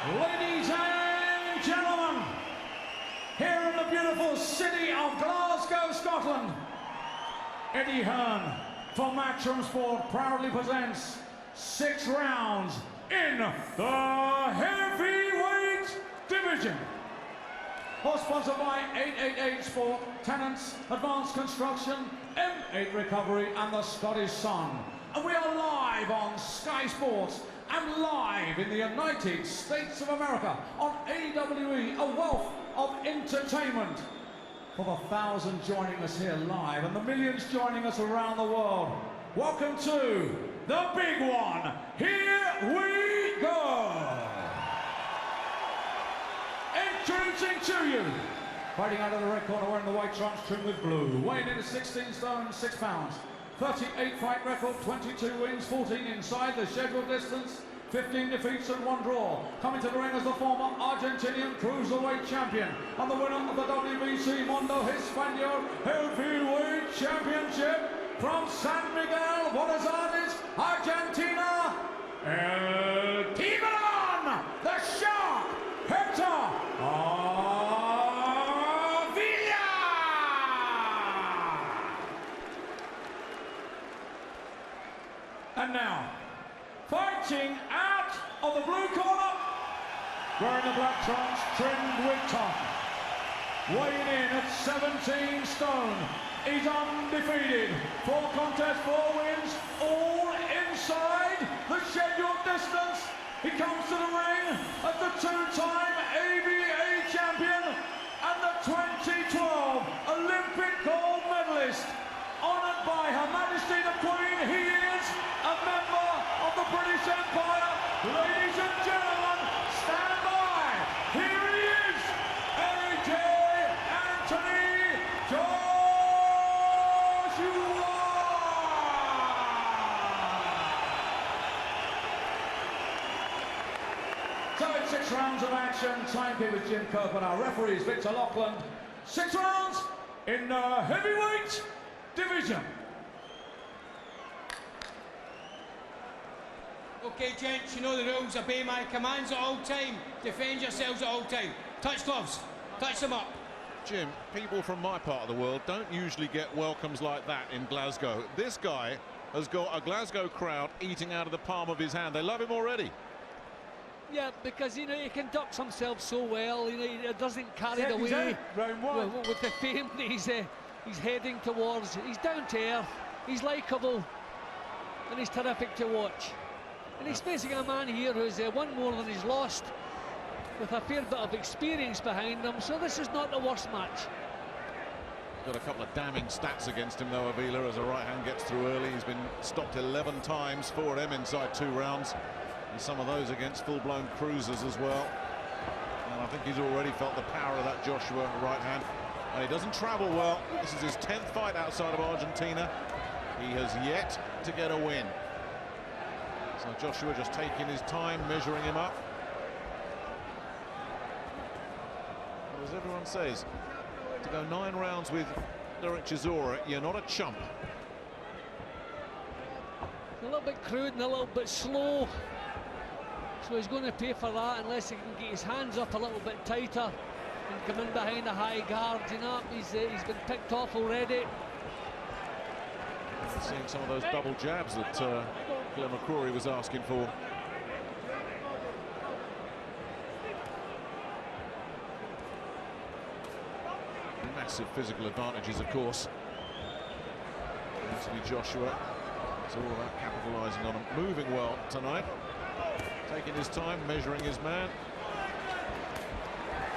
Ladies and gentlemen, here in the beautiful city of Glasgow, Scotland, Eddie Hearn from Matchroom Sport proudly presents 6 rounds in the heavyweight division. All sponsored by 888 Sport, Tenants, Advanced Construction, M8 Recovery and the Scottish Sun. And we are live on Sky Sports and live in the United States of America on AWE, a wealth of entertainment. For the thousands joining us here live and the millions joining us around the world, welcome to the big one. Here we go. Introducing to you, fighting out of the red corner wearing the white trunks trimmed with blue, weighing in at 16 stone 6 pounds, 38 fight record, 22 wins, 14 inside the scheduled distance, 15 defeats and 1 draw. Coming to the ring as the former Argentinian cruiserweight champion and the winner of the WBC Mundo Hispano Heavyweight Championship from San Miguel, Buenos Aires, Argentina, El Tiburon, the Shark, Hector Avila! And now, fighting out of the blue corner, wearing the black trunks trimmed with top, weighing in at 17 stone, he's undefeated, 4 contests, 4 wins, all inside the scheduled distance. He comes to the ring as the 2-time AVA champion and the 2012 Olympic gold medalist. Honoured by Her Majesty the Queen, he is a member of the British Empire. Ladies and gentlemen, stand by. Here he is, AJ Anthony Joshua. So it's 6 rounds of action. Timekeeper Jim Kirk and our referee is Victor Lachlan. 6 rounds in the heavyweight division. Okay, gents, you know the rules. Obey my commands at all time. Defend yourselves at all time. Touch gloves. Touch them up. Jim, people from my part of the world don't usually get welcomes like that in Glasgow. This guy has got a Glasgow crowd eating out of the palm of his hand. They love him already. Yeah, because, you know, he conducts himself so well, you know, he doesn't carry the way with the fame that he's heading towards. He's down to earth, he's likeable, and he's terrific to watch. And he's facing a man here who's won more than he's lost, with a fair bit of experience behind him, so this is not the worst match. Got a couple of damning stats against him though, Avila, as a right hand gets through early. He's been stopped 11 times, 4 of them inside 2 rounds. And some of those against full-blown cruisers as well. And I think he's already felt the power of that Joshua right hand. And he doesn't travel well. This is his 10th fight outside of Argentina. He has yet to get a win. So Joshua just taking his time, measuring him up. Well, as everyone says, to go 9 rounds with Derek Chisora, you're not a chump. A little bit crude and a little bit slow. So he's going to pay for that unless he can get his hands up a little bit tighter and come in behind a high guard. You know, he's been picked off already. Seeing some of those double jabs that Glenn McCrory was asking for. Massive physical advantages, of course. Anthony Joshua. It's all about capitalising on him. Moving well tonight. Taking his time, measuring his man.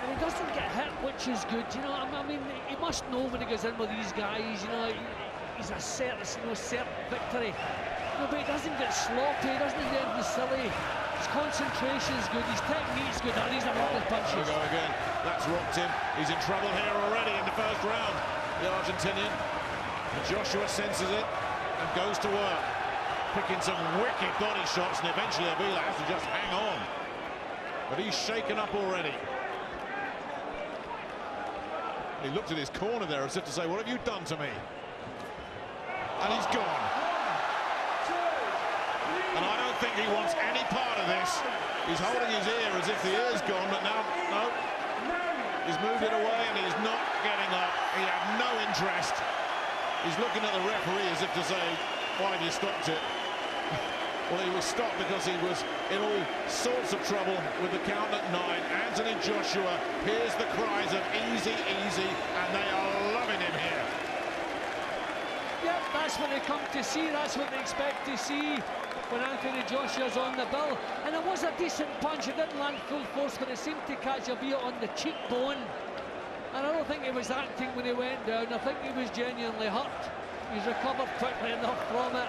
And he doesn't get hit, which is good. You know, I mean, he must know when he goes in with these guys. You know, he's a certain victory. You know, but he doesn't get sloppy. He doesn't do anything silly. His concentration is good. His technique's good. And he's a lot of punches. Here we go again. That's rocked him. He's in trouble here already in the first round. The Argentinian. And Joshua senses it and goes to work, picking some wicked body shots, and eventually Avila has to just hang on. But he's shaken up already. He looked at his corner there as if to say, what have you done to me? And he's gone. And I don't think he wants any part of this. He's holding his ear as if the ear's gone, but now, no. He's moved it away and he's not getting up. He had no interest. He's looking at the referee as if to say, why have you stopped it? Well, he was stopped because he was in all sorts of trouble with the count at 9. Anthony Joshua hears the cries of easy, easy, and they are loving him here. Yep, that's what they come to see. That's what they expect to see when Anthony Joshua's on the bill. And it was a decent punch. It didn't land full force, but it seemed to catch Avila on the cheekbone. And I don't think he was acting when he went down. I think he was genuinely hurt. He's recovered quickly enough from it.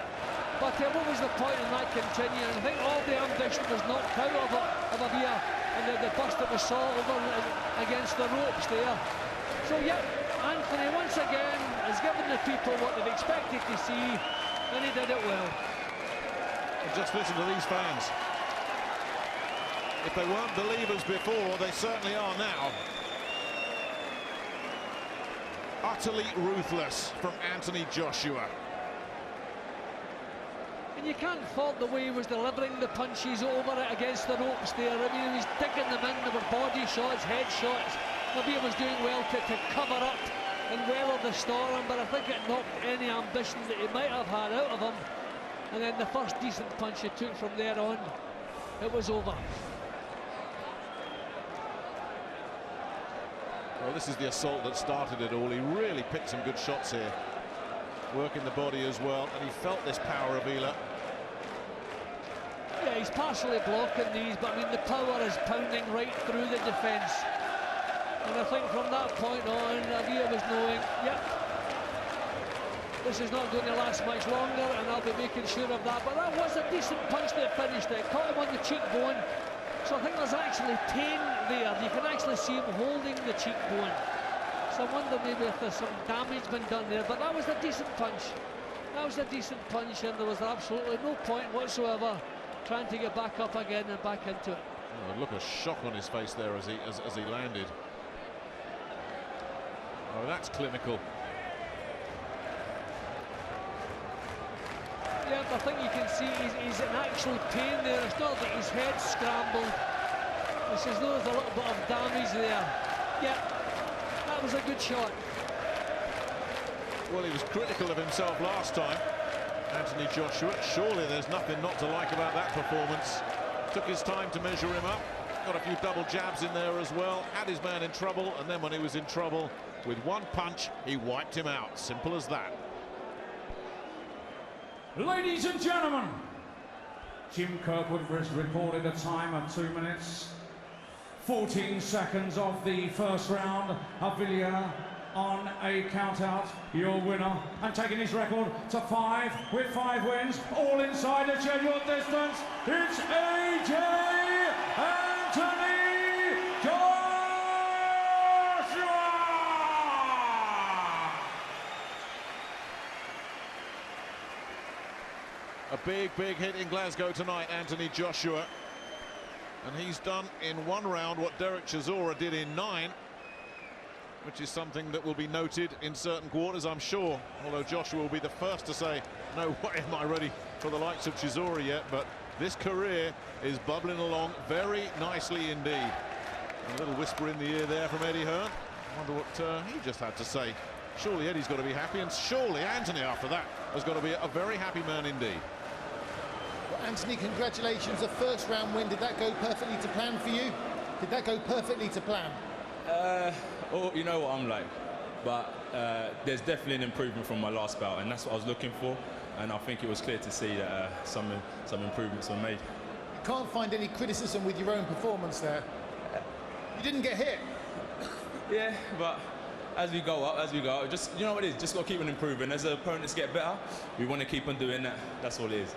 But what was the point in that continuing? I think all the ambition was knocked out of Avila, and the bust that was saw over against the ropes there. So yeah, Anthony once again has given the people what they've expected to see, and he did it well. Just listen to these fans. If they weren't believers before, they certainly are now. Utterly ruthless from Anthony Joshua. And you can't fault the way he was delivering the punches over it against the ropes there. I mean, he was digging them in. There were body shots, head shots. Avila was doing well to cover up and weather the storm, but I think it knocked any ambition that he might have had out of him. And then the first decent punch he took from there on, it was over. Well, this is the assault that started it all. He really picked some good shots here. Working the body as well, and he felt this power of Avila. Yeah, he's partially blocking these, but I mean the power is pounding right through the defence. And I think from that point on, Avila was knowing, yep, this is not going to last much longer, and I'll be making sure of that. But that was a decent punch that finished it. Caught him on the cheekbone. So I think there's actually pain there. You can actually see him holding the cheekbone. So I wonder maybe if there's some damage been done there, but that was a decent punch. That was a decent punch, and there was absolutely no point whatsoever trying to get back up again and back into it. Oh, look, a shock on his face there as he landed. Oh, that's clinical. Yeah, I think you can see he's in actual pain there. It's not that his head's scrambled. It's as though there's a little bit of damage there. Yeah. That was a good shot. Well, he was critical of himself last time, Anthony Joshua. Surely there's nothing not to like about that performance. Took his time to measure him up. Got a few double jabs in there as well. Had his man in trouble, and then when he was in trouble, with one punch, he wiped him out. Simple as that. Ladies and gentlemen, Jim Kirkwood has reported a time of 2 minutes 14 seconds of the first round. Avila on a count out, your winner, and taking his record to 5 with 5 wins, all inside the scheduled distance. It's AJ Anthony Joshua! A big hit in Glasgow tonight, Anthony Joshua. And he's done in one round what Derek Chisora did in 9, which is something that will be noted in certain quarters, I'm sure. Although Joshua will be the first to say, no way am I ready for the likes of Chisora yet. But this career is bubbling along very nicely indeed. A little whisper in the ear there from Eddie Hearn. I wonder what he just had to say. Surely Eddie's got to be happy, and surely Anthony after that has got to be a very happy man indeed. Well, Anthony, congratulations. A first round win. Did that go perfectly to plan for you? Did that go perfectly to plan? Oh, you know what I'm like, but there's definitely an improvement from my last bout, and that's what I was looking for. And I think it was clear to see that some improvements were made. You can't find any criticism with your own performance there. You didn't get hit. Yeah, but as we go up, just, you know what it is, just got to keep on improving. As the opponents get better, we want to keep on doing that. That's all it is.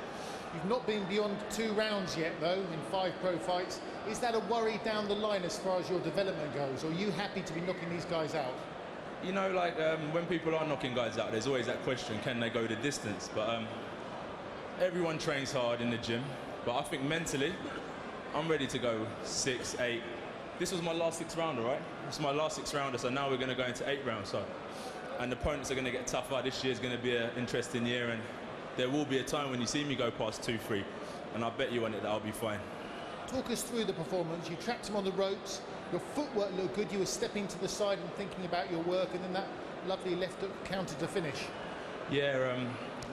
You've not been beyond 2 rounds yet, though, in 5 pro fights. Is that a worry down the line as far as your development goes, or are you happy to be knocking these guys out? You know, like, when people are knocking guys out, there's always that question, can they go the distance? But everyone trains hard in the gym, but I think mentally, I'm ready to go 6, 8. This was my last 6 rounder, right? This is my last 6 rounder, so now we're going to go into 8 rounds. And the opponents are going to get tougher. This year's going to be an interesting year, and there will be a time when you see me go past 2, 3, and I bet you on it that I'll be fine. Talk us through the performance. You trapped him on the ropes. Your footwork looked good. You were stepping to the side and thinking about your work, and then that lovely left hook counter to finish. Yeah,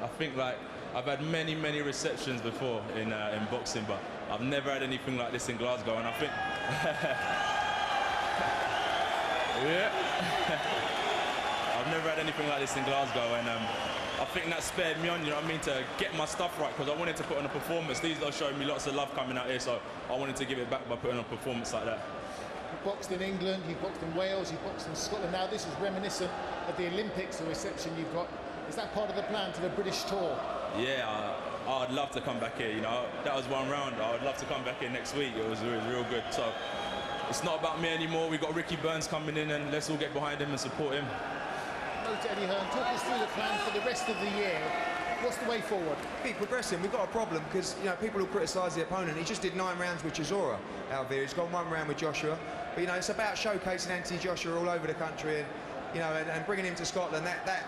I think like I've had many receptions before in boxing, but I've never had anything like this in Glasgow, and I think yeah, I've never had anything like this in Glasgow, and I think that spared me on, you know what I mean, to get my stuff right, because I wanted to put on a performance. These are showing me lots of love coming out here, so I wanted to give it back by putting on a performance like that. You boxed in England, you boxed in Wales, you boxed in Scotland. Now this is reminiscent of the Olympics, the reception you've got. Is that part of the plan for the British tour? Yeah, I'd love to come back here, you know. That was one round. I would love to come back here next week. It was real good. So it's not about me anymore. We've got Ricky Burns coming in, and let's all get behind him and support him. Eddie Hearn, talk us through the plan for the rest of the year. What's the way forward? Keep progressing. We've got a problem because, you know, people will criticise the opponent. He just did 9 rounds with Chisora, Avila. He's gone 1 round with Joshua. But, you know, it's about showcasing Anthony Joshua all over the country, and, you know, and bringing him to Scotland. That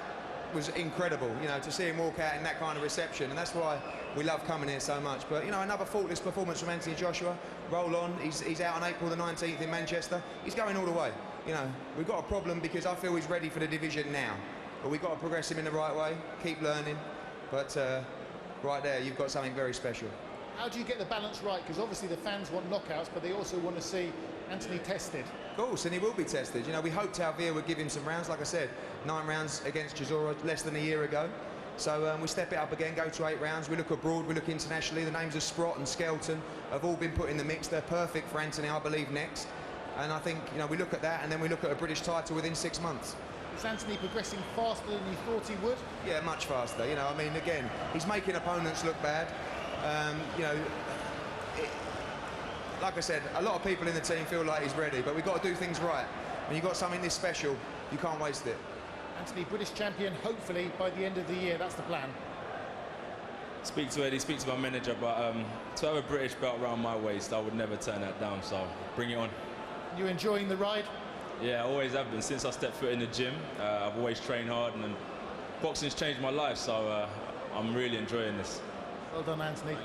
was incredible, you know, to see him walk out in that kind of reception, and that's why we love coming here so much. But, you know, another faultless performance from Anthony Joshua. Roll on. He's out on April the 19th in Manchester. He's going all the way. You know, we've got a problem because I feel he's ready for the division now. But we've got to progress him in the right way, keep learning. But right there, you've got something very special. How do you get the balance right? Because obviously the fans want knockouts, but they also want to see Anthony tested. Of course, and he will be tested. You know, we hoped Avila would give him some rounds. Like I said, 9 rounds against Chisora less than a year ago. So we step it up again, go to 8 rounds. We look abroad, we look internationally. The names of Sprott and Skelton have all been put in the mix. They're perfect for Anthony, I believe, next. And I think, you know, we look at that, and then we look at a British title within 6 months. Is Anthony progressing faster than you thought he would? Yeah, much faster. You know, I mean, again, he's making opponents look bad. You know, like I said, a lot of people in the team feel like he's ready, but we've got to do things right. When you've got something this special, you can't waste it. Anthony, British champion, hopefully by the end of the year. That's the plan. Speak to Eddie, speak to my manager, but to have a British belt around my waist, I would never turn that down, so bring it on. You enjoying the ride? Yeah, I always have been. Since I stepped foot in the gym, I've always trained hard, and boxing's changed my life, so I'm really enjoying this. Well done, Anthony.